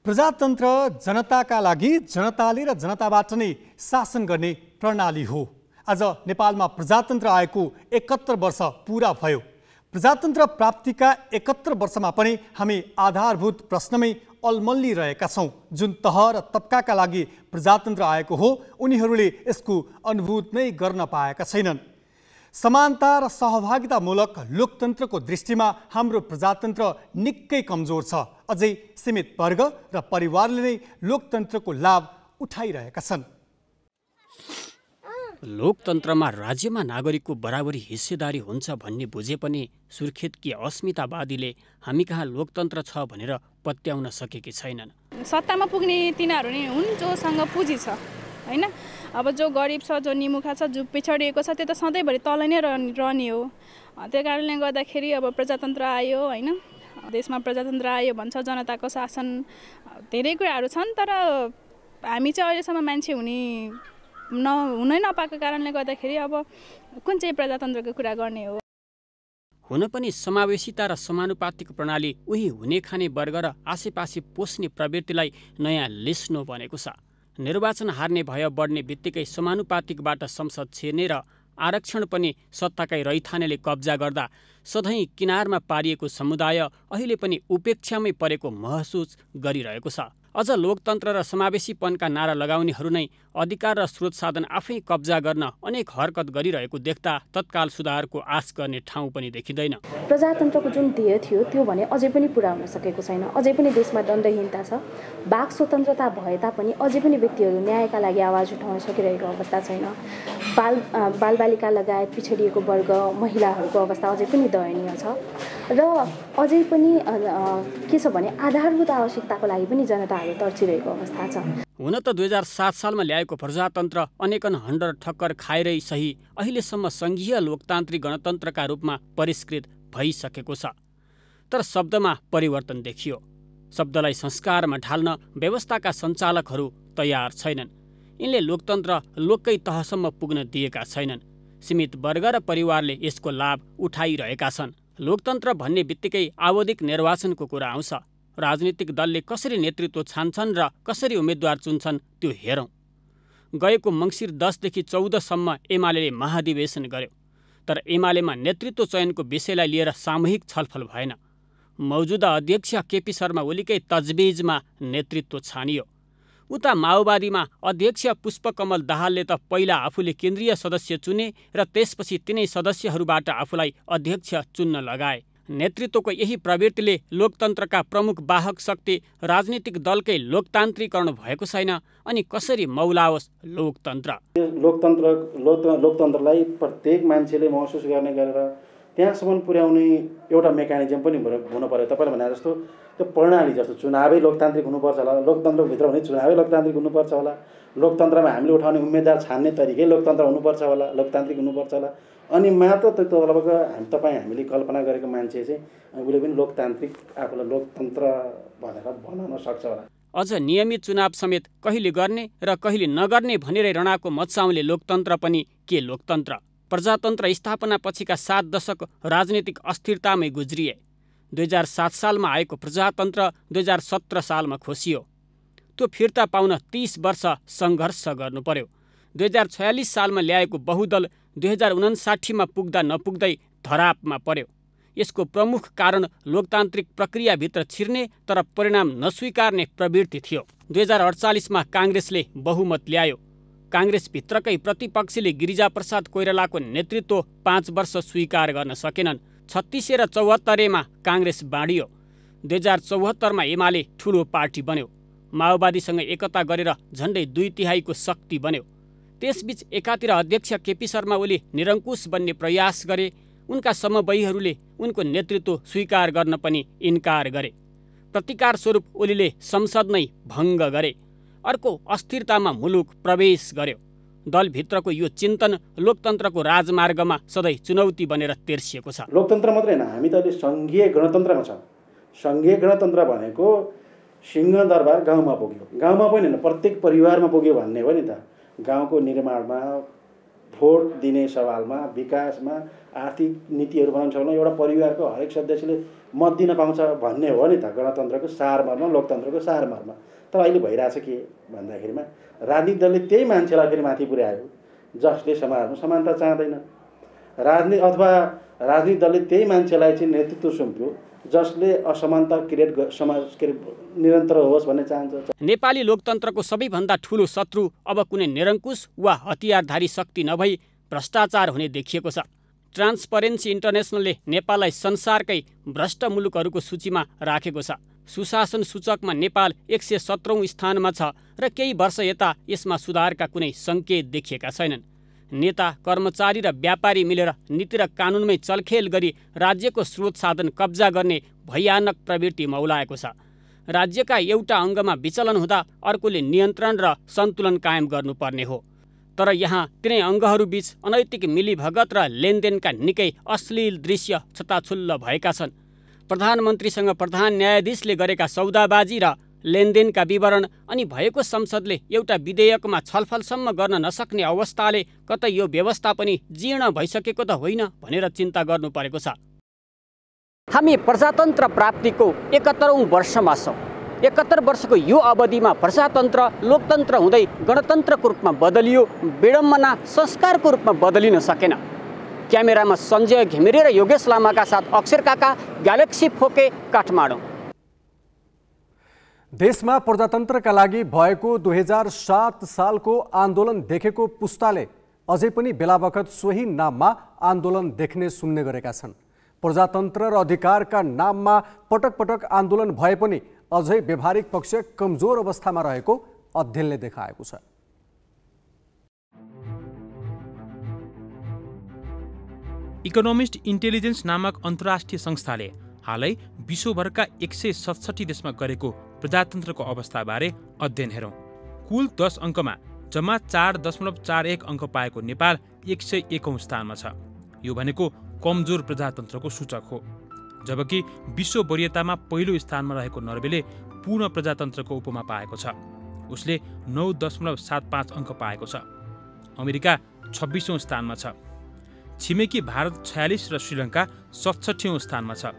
प्रजातन्त्र जनताका लागि जनताले र जनताबाट नै शासन गर्ने प्रणाली हो। आज नेपालमा प्रजातन्त्र आएको 71 वर्ष पूरा भयो। प्रजातन्त्र प्राप्तिका 71 वर्षमा पनि हामी आधारभूत प्रश्नमै अल्मल्लिरहेका छौँ। जुन तह र तबकाका लागि प्रजातन्त्र आएको हो उनीहरूले यसको अनुभूत नै गर्न पाएका छैनन्। समानता र सहभागितामूलक लोकतन्त्रको दृष्टिमा हाम्रो प्रजातन्त्र निकै कमजोर छ। अझै सीमित वर्ग र परिवारले नै लोकतन्त्रको लाभ उठाइरहेका छन्। लोकतन्त्रमा राज्यमा नागरिकको बराबरी हिस्सेदारी हुन्छ भन्ने बुझे पनि सुर्खेतकी अस्मितावादीले हामी कहाँ लोकतन्त्र छ भनेर पत्याउन सकेकी छैनन्। सत्तामा पुग्ने तिनीहरू नै हुन् जोसँग पुँजी छ, हैन? अब जो गरिब छ, जो निमुखा छ, जो पिछडिएको छ, त्यो त सधैँभरि तल नै रहने हो। त्यो कारणले गर्दाखेरि अब प्रजातन्त्र आयो, हैन? देशमा प्रजातन्त्र आयो भन्छ, जनताको शासन, धेरै कुराहरू छन्। तर हामी चाहिँ अहिलेसम्म मान्छे हुनै नपाएको कारणले गर्दाखेरि अब कुन चाहिँ प्रजातन्त्रको कुरा गर्ने हो। हुन पनि समावेशिता र समानुपातिक प्रणाली उही हुने खाने वर्ग र आसेपासे पोस्ने प्रवृत्तिलाई नयाँ लिस्नो बनेको छ। निर्वाचन हार्ने भय बढ्ने बित्तिकै समानुपातिकबाट संसद छिर्ने र आरक्षण पनि सत्ताकै रैथानेले कब्जा गर्दा सधैँ किनारमा पारिएको समुदाय अहिले पनि उपेक्षामै परेको महसुस गरिरहेको छ। अझ लोकतन्त्र र समावेशीपनका नारा लगाउनेहरू नै अधिकार र स्रोत साधन आफै कब्जा गर्न अनेक हरकत गरिरहेको देख्दा तत्काल सुधारको आश गर्ने ठाउँ पनि देखिँदैन। प्रजातन्त्रको जुन ध्येय थियो त्यो भने अझै पनि पुरा हुन सकेको छैन। अझै पनि देशमा दण्डहीनता छ। वाक स्वतन्त्रता भए तापनि अझै पनि व्यक्तिहरू न्यायका लागि आवाज उठाउन सकिरहेको अवस्था छैन। बालबालिका लगायत पिछडिएको वर्ग महिलाहरूको अवस्था अझै पनि दयनीय छ। र अझै पनि के छ भने आधारभूत आवश्यकताको लागि पनि जनताहरू तर्सिरहेको अवस्था छ। हुन त 2007 सालमा ल्याएको प्रजातन्त्र अनेकन हन्डर ठक्कर खाएरै सही अहिलेसम्म सङ्घीय लोकतान्त्रिक गणतन्त्रका रूपमा परिष्कृत भइसकेको छ। तर शब्दमा परिवर्तन देखियो। शब्दलाई संस्कारमा ढाल्न व्यवस्थाका सञ्चालकहरू तयार छैनन्। यिनले लोकतन्त्र लोककै तहसम्म पुग्न दिएका छैनन्। सीमित वर्ग र परिवारले यसको लाभ उठाइरहेका छन्। लोकतन्त्र भन्ने बित्तिकै आवधिक निर्वाचनको कुरा आउँछ। राजनीतिक दलले कसरी नेतृत्व छान्छन् र कसरी उम्मेद्वार चुन्छन् त्यो हेरौँ। गएको मङ्सिर 10 देखि 14 सम्म एमाले महाधिवेशन गर्यो। तर एमालेमा नेतृत्व चयनको विषयलाई लिएर सामूहिक छलफल भएन। मौजुदा अध्यक्ष केपी शर्मा ओलीकै तजबिजमा नेतृत्व छानियो। उता माओवादीमा अध्यक्ष पुष्पकमल दाहालले त पहिला आफूले केन्द्रीय सदस्य चुने र त्यसपछि तिनै सदस्यहरूबाट आफूलाई अध्यक्ष चुन्न लगाए। नेतृत्वको यही प्रवृत्तिले लोकतन्त्रका प्रमुख वाहक शक्ति राजनीतिक दलकै लोकतान्त्रिकरण भएको छैन। अनि कसरी मौलाओस् लोकतन्त्र? लोकतन्त्रलाई प्रत्येक मान्छेले महसुस गर्ने गरेर त्यहाँसम्म पुर्याउने एउटा मेकानिजम पनि हुनु पर्यो। तपाईँले भने जस्तो त्यो प्रणाली जस्तो चुनावै लोकतान्त्रिक हुनुपर्छ होला। लोकतन्त्रभित्र भने चुनावै लोकतान्त्रिक हुनुपर्छ होला। लोकतन्त्रमा हामीले उठाउने उम्मेदवार छान्ने तरिकै लोकतन्त्र हुनुपर्छ होला, लोकतान्त्रिक हुनुपर्छ होला। अनि मात्र हामीले कल्पना गरेको मान्छे चाहिँ उसले पनि लोकतान्त्रिक आफूलाई लोकतन्त्र भनेर बनाउन सक्छ होला। अझ नियमित चुनाव समेत कहिले गर्ने र कहिले नगर्ने भनेरै रणाको मच्चाउले लोकतन्त्र पनि के लोकतन्त्र? प्रजातन्त्र स्थापना पछिका 7 दशक राजनीतिक अस्थिरतामै गुज्रिए। 2007 सालमा आएको प्रजातन्त्र 2017 सालमा खोसियो। त्यो फिर्ता पाउन 30 वर्ष सङ्घर्ष गर्नु पर्यो। 2046 सालमा ल्याएको बहुदल 2059 पुग्दा नपुग्दै धरापमा पर्यो। यसको प्रमुख कारण लोकतान्त्रिक प्रक्रियाभित्र छिर्ने तर परिणाम नस्वीकार्ने प्रवृत्ति थियो। 2048 काङ्ग्रेसले बहुमत ल्यायो। काङ्ग्रेसभित्रकै प्रतिपक्षले गिरिजाप्रसाद कोइरालाको नेतृत्व 5 वर्ष स्वीकार गर्न सकेनन्। 36 र 74 काङ्ग्रेस बाँडियो। 2074 एमाले ठुलो पार्टी बन्यो। माओवादीसँग एकता गरेर झन्डै 2/3 शक्ति बन्यो। त्यसबीच एकातिर अध्यक्ष केपी शर्मा ओली निरङ्कुश बन्ने प्रयास गरे। उनका समवयीहरूले उनको नेतृत्व स्वीकार गर्न पनि इन्कार गरे। प्रतिकार स्वरूप ओलीले संसद नै भङ्ग गरे। अर्को अस्थिरतामा मुलुक प्रवेश गर्यो। दलभित्रको यो चिन्तन लोकतन्त्रको राजमार्गमा सधैँ चुनौती बनेर तेर्सिएको छ। लोकतन्त्र मात्रै होइन, हामी त अहिले सङ्घीय गणतन्त्रमा छौँ। सङ्घीय गणतन्त्र भनेको सिंहदरबार गाउँमा पुग्यो। गाउँमा पनि होइन, प्रत्येक परिवारमा पुग्यो भन्ने हो नि त। गाउँको निर्माणमा, भोट दिने सवालमा, विकासमा, आर्थिक नीतिहरू बनाउने सवालमा एउटा परिवारको हरेक सदस्यले मत दिन पाउँछ भन्ने हो नि त गणतन्त्रको सारमर्म, लोकतन्त्रको सारमर्म। तर अहिले भइरहेछ के भन्दाखेरिमा राजनीतिक दलले त्यही मान्छेलाई फेरि माथि पुर्यायो जसले समाजमा समानता चाहँदैन। राजनीतिक दलले त्यही मान्छेलाई चाहिँ नेतृत्व सुम्प्यो जसले असमानता निरन्तर होस् भन्ने चाहन्छ। नेपाली लोकतन्त्रको सबैभन्दा ठूलो शत्रु अब कुनै निरङ्कुश वा हतियारधारी शक्ति नभई भ्रष्टाचार हुने देखिएको छ। ट्रान्सपरेन्सी इन्टरनेसनलले नेपाललाई संसारकै भ्रष्ट मुलुकहरूको सूचीमा राखेको छ। सुशासन सूचकमा नेपाल 117औं स्थानमा छ र केही वर्ष यता यसमा सुधारका कुनै सङ्केत देखिएका छैनन्। नेता, कर्मचारी र व्यापारी मिलेर नीति र कानुनमै चलखेल गरी राज्यको स्रोत साधन कब्जा गर्ने भयानक प्रवृत्ति मौलाएको छ। राज्यका एउटा अङ्गमा विचलन हुँदा अर्कोले नियन्त्रण र सन्तुलन कायम गर्नुपर्ने हो। तर यहाँ तिनै अङ्गहरूबीच अनैतिक मिलीभगत र लेनदेनका निकै अश्लील दृश्य छताछुल्ल भएका छन्। प्रधानमन्त्रीसँग प्रधान न्यायाधीशले गरेका सौदाबाजी र लेनदेनका विवरण अनि भएको संसदले एउटा विधेयकमा छलफलसम्म गर्न नसक्ने अवस्थाले कतै यो व्यवस्था पनि जीर्ण भइसकेको त होइन भनेर चिन्ता गर्नु परेको छ। हामी प्रजातन्त्र प्राप्तिको 71औं वर्षमा छौँ। 71 वर्षको यो अवधिमा प्रजातन्त्र लोकतन्त्र हुँदै गणतन्त्रको रूपमा बदलियो, विडम्बना संस्कारको रूपमा बदलिन सकेन। क्यामेरामा सञ्जय घिमिरे र योगेश लामाका साथ अक्षर काका, ग्यालेक्सी फोके, काठमाडौँ। देशमा प्रजातन्त्रका लागि भएको 2007 सालको आन्दोलन देखेको पुस्ताले अझै पनि बेलाबखत सोही नाममा आन्दोलन देख्ने सुन्ने गरेका छन्। प्रजातन्त्र र अधिकारका नाममा पटक पटक आन्दोलन भए पनि अझै व्यवहारिक पक्ष कमजोर अवस्थामा रहेको अध्ययनले देखाएको छ। इकोनोमिस्ट इन्टेलिजेन्स नामक अन्तर्राष्ट्रिय संस्थाले हालै विश्वभरका 167 देशमा गरेको प्रजातन्त्रको अवस्थाबारे अध्ययन हेरौँ। कुल 10 अङ्कमा जम्मा 4.41 अङ्क पाएको नेपाल 101औं स्थानमा छ। यो भनेको कमजोर प्रजातन्त्रको सूचक हो। जबकि विश्व वरीयतामा पहिलो स्थानमा रहेको नर्वेले पूर्ण प्रजातन्त्रको उपमा पाएको छ। उसले 9.75 अङ्क पाएको छ। अमेरिका 26औं स्थानमा छ। छिमेकी भारत 46 र श्रीलङ्का 67औं स्थानमा छ।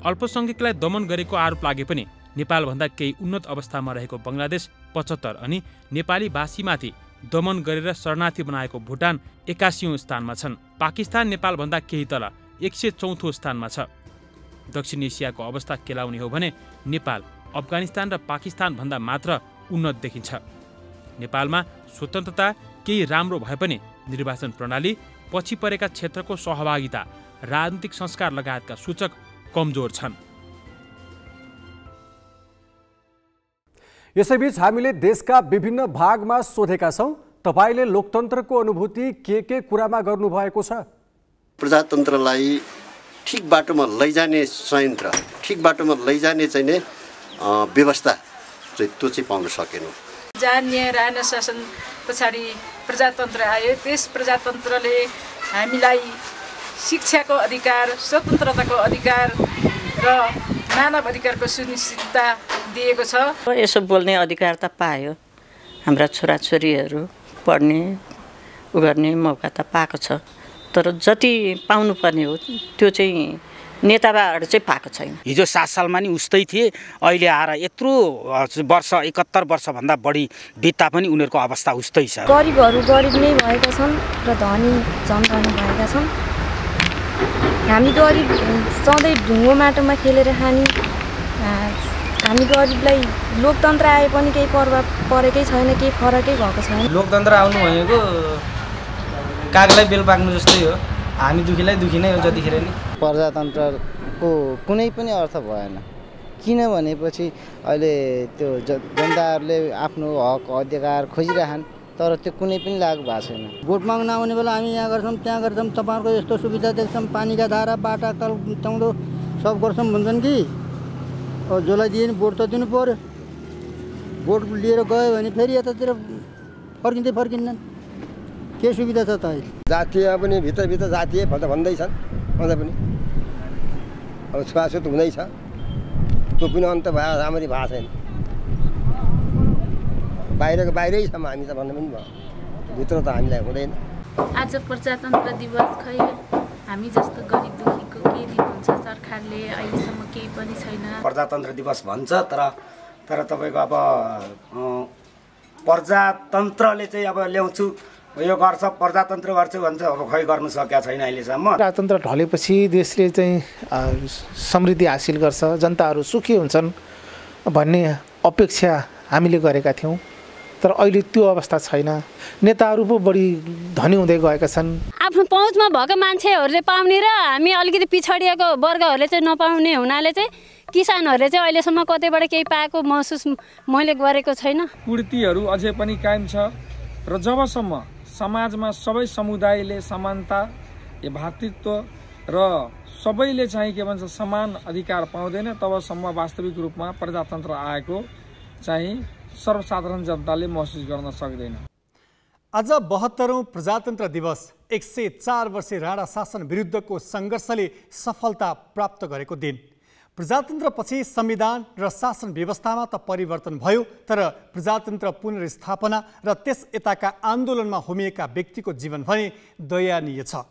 अल्पसङ्ख्यकलाई दमन गरेको आरोप लागे पनि नेपालभन्दा केही उन्नत अवस्थामा रहेको बङ्गलादेश 75 अनि नेपाली भाषीमाथि दमन गरेर शरणार्थी बनाएको भुटान 81औं स्थानमा छन्। पाकिस्तान नेपालभन्दा केही तल 104औं स्थानमा छ। दक्षिण एसियाको अवस्था केलाउने हो भने नेपाल अफगानिस्तान र पाकिस्तानभन्दा मात्र उन्नत देखिन्छ। नेपालमा स्वतन्त्रता केही राम्रो भए पनि निर्वाचन प्रणाली, पछि परेका क्षेत्रको सहभागिता, राजनीतिक संस्कार लगायतका सूचक कमजोर छन्। यसैबीच हामीले देशका विभिन्न भागमा सोधेका छौँ, तपाईँले लोकतन्त्रको अनुभूति के कुरामा गर्नुभएको छ? प्रजातन्त्रलाई ठिक बाटोमा लैजाने संयन्त्र, ठिक बाटोमा लैजाने चाहिँ नै व्यवस्था चाहिँ त्यो चाहिँ पाउन सकेनौँ। जहाँ न्याय राजन शासन पछाडि प्रजातन्त्र आयो, त्यस प्रजातन्त्रले हामीलाई शिक्षाको अधिकार, स्वतन्त्रताको अधिकार र मानव अधिकारको सुनिश्चितता दिएको छ। यसो बोल्ने अधिकार त पायो, हाम्रा छोराछोरीहरू पढ्ने उ गर्ने मौका त पाएको छ, तर जति पाउनुपर्ने हो त्यो चाहिँ नेताबाट चाहिँ पाएको छैन। हिजो 7 सालमा नि उस्तै थिए, अहिले आएर यत्रो वर्ष 71 वर्षभन्दा बढी बित्दा पनि उनीहरूको अवस्था उस्तै छ। गरिबहरू गरिब नै भएका छन् र धनी झन् भएका छन्। हामी गरिब सधैँ ढुङ्गो माटोमा खेलेर खाने, हामी गरिबलाई लोकतन्त्र आए पनि केही प्रभाव परेकै छैन, केही फरकै भएको छैन। लोकतन्त्र आउनु भनेको कागलाई बेल पाक्नु जस्तै हो, हामी दुखीलाई दुखी नै हो जतिखेर नि। प्रजातन्त्रको कुनै पनि अर्थ भएन, किन भनेपछि अहिले त्यो जनताहरूले आफ्नो हक अधिकार खोजिरहन्, तर त्यो कुनै पनि लागु भएको छैन। भोट माग्न आउने बेला हामी यहाँ गर्छौँ त्यहाँ गर्छौँ, तपाईँहरूको यस्तो सुविधा देख्छौँ, पानीका धारा बाटा तौँदो सब गर्छौँ भन्छन् कि जसलाई दिए नि भोट त दिनु पऱ्यो। भोट लिएर गयो भने फेरि यतातिर फर्किँदैनन्, के सुविधा छ त अहिले? जातीय पनि भित्रभित्र जातीय भन्दैछन्, भन्दा पनि अब छुवाछुत हुँदैछ, त्यो पनि अन्त भयो राम्ररी भएको छैन। बाहिरको बाहिरै छौँ हामी त भन्नु पनि भयो, भित्र त हामीलाई हुँदैन। आज प्रजातन्त्र दिवस खै हामी जस्तो गरिब दुखीको के दिनुहुन्छ सरकारले अहिलेसम्म केही पनि छैन। प्रजातन्त्र दिवस भन्छ तर तपाईँको अब प्रजातन्त्रले चाहिँ अब ल्याउँछु यो गर्छ प्रजातन्त्र गर्छु भन्छ, अब खै गर्नु सकेका छैन अहिलेसम्म। प्रजातन्त्र ढलेपछि देशले चाहिँ समृद्धि हासिल गर्छ, जनताहरू सुखी हुन्छन् भन्ने अपेक्षा हामीले गरेका थियौँ, तर अहिले त्यो अवस्था छैन। नेताहरू पो बढी धनी हुँदै गएका छन्। आफ्नो पहुँचमा भएको मान्छेहरूले पाउने र हामी अलिकति पिछडिएको वर्गहरूले चाहिँ नपाउने हुनाले चाहिँ किसानहरूले चाहिँ अहिलेसम्म कतैबाट केही पाएको महसुस मैले गरेको छैन। कुर्तीहरू अझै पनि कायम छ र जबसम्म समाजमा सबै समुदायले समानता या भातृत्व र सबैले चाहिँ के भन्छ समान अधिकार पाउँदैन तबसम्म वास्तविक रूपमा प्रजातन्त्र आएको चाहिँ सर्वसाधारण जनताले महसुस गर्न सक्दैन। आज 72औं प्रजातन्त्र दिवस 104 वर्षे राणा शासन विरुद्धको सङ्घर्षले सफलता प्राप्त गरेको दिन। प्रजातन्त्रपछि संविधान र शासन व्यवस्थामा त परिवर्तन भयो, तर प्रजातन्त्र पुनर्स्थापना र त्यस यताका आन्दोलनमा होमिएका व्यक्तिको जीवन भने दयनीय छ।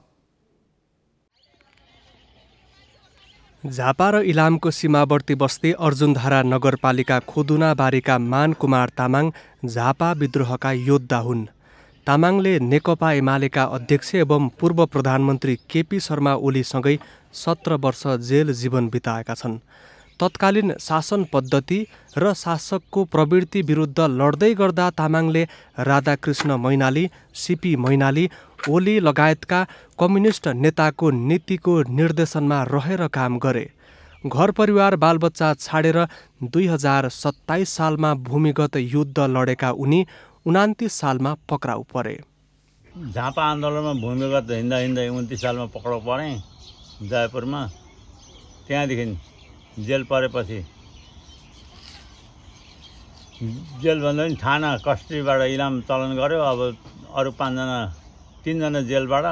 झापा र इलामको सीमावर्ती बस्ती अर्जुनधारा नगरपालिका खोदुनाबारीका मान कुमार तामाङ झापा विद्रोहका योद्धा हुन्। तामाङले नेकपा एमालेका अध्यक्ष एवं पूर्व प्रधानमन्त्री केपी शर्मा ओलीसँगै 17 वर्ष जेल जीवन बिताएका छन्। तत्कालीन शासन पद्धति र शासकको प्रवृत्ति विरुद्ध लड्दै गर्दा तामाङले राधाकृष्ण मैनाली, सीपी मैनाली, ओली लगायतका कम्युनिस्ट नेताको नीतिको निर्देशनमा रहेर काम गरे। घर परिवार बालबच्चा छाडेर 2027 सालमा भूमिगत युद्ध लडेका उनी 29 सालमा पक्राउ परे। झापा आन्दोलनमा भूमिगत हिँड्दा 29 सालमा पक्राउ परे जयपुरमा। त्यहाँदेखि जेल परेपछि जेलभन्दा पनि थाना कस्टडीबाट इलाम चलन गर्यो। अब अरू 3जना जेलबाट,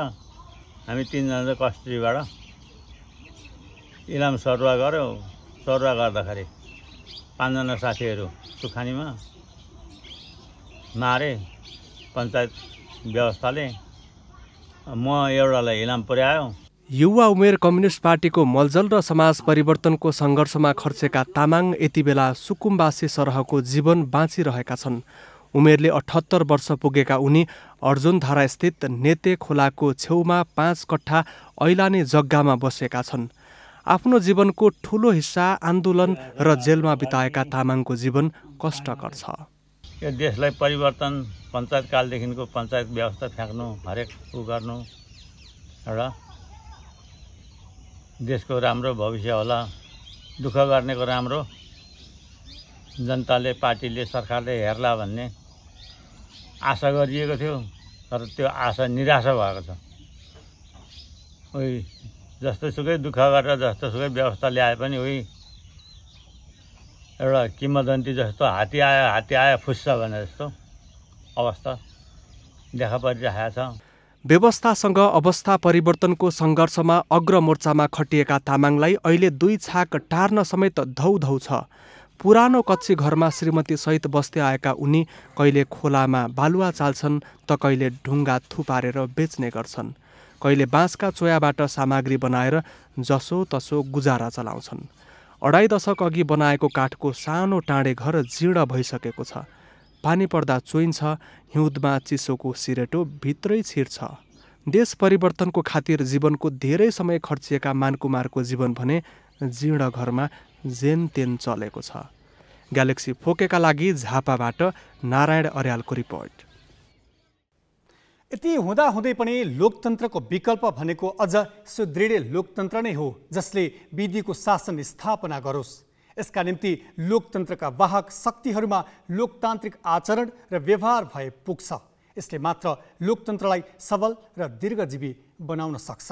हामी 3जना चाहिँ कस्टडीबाट इलाम सरुवा गऱ्यो। सरुवा गर्दाखेरि 5जना साथीहरू सुखानीमा मारे पञ्चायत व्यवस्थाले। म एउटालाई इलाम पुर्यायो। युवा उमेर कम्युनिस्ट पार्टीको मलजल र समाज परिवर्तनको सङ्घर्षमा खर्चेका तामाङ यति बेला सुकुम्बासी सरहको जीवन बाँचिरहेका छन्। उमेरले 78 वर्ष पुगेका उनी अर्जुनधारा स्थित नेते खोलाको छेउमा 5 कट्ठा ऐलानी जग्गामा बसेका छन्। आफ्नो जीवनको ठूलो हिस्सा आन्दोलन र जेलमा बिताएका तामाङको जीवन कष्टकर छ। यो देशलाई परिवर्तन पञ्चायत कालदेखिको पञ्चायत व्यवस्था फ्याँक्नु, हरेक गर्नु र देशको राम्रो भविष्य होला, दुःख गर्नेको राम्रो, जनताले पार्टीले सरकारले हेर्ला भन्ने आशा गरिएको थियो, तर त्यो आशा निराशा भएको छ। जस्तोसुकै दुःख गरेर जस्तोसुकै व्यवस्था ल्याए पनि एउटा किम्वदन्ती जस्तो हात्ती आयो फुस्छ भने जस्तो अवस्था देखा परिरहेको छ। व्यवस्थासँग अवस्था परिवर्तनको सङ्घर्षमा अग्रमोर्चामा खटिएका तामाङलाई अहिले 2 छाक टार्न समेत धौधौ छ। पुरानो कच्ची घरमा श्रीमती सहित बस्दै आएका उनी कहिले खोलामा बालुवा चाल्छन् त कहिले ढुङ्गा थुपारेर बेच्ने गर्छन्। कहिले बाँसका चोयाबाट सामग्री बनाएर जसोतसो गुजारा चलाउँछन्। 2.5 दशक अघि बनाएको काठको सानो टाँडे घर जीर्ण भइसकेको छ। पानी पर्दा चोइन्छ, हिउँदमा चिसोको सिरेटो भित्रै छिर्छ। देश परिवर्तनको खातिर जीवनको धेरै समय खर्चिएका मानकुमारको जीवन भने जीर्ण घरमा जेन तेन चलेको छ। ग्यालेक्सी फोकेका लागि झापाबाट नारायण अर्यालको रिपोर्ट। यति हुँदाहुँदै पनि लोकतन्त्रको विकल्प भनेको अझ सुदृढ लोकतन्त्र नै हो, जसले विधिको शासन स्थापना गरोस्। यसका निम्ति लोकतन्त्रका वाहक शक्तिहरूमा लोकतान्त्रिक आचरण र व्यवहार भए पुग्छ। यसले मात्र लोकतन्त्रलाई सबल र दीर्घजीवी बनाउन सक्छ।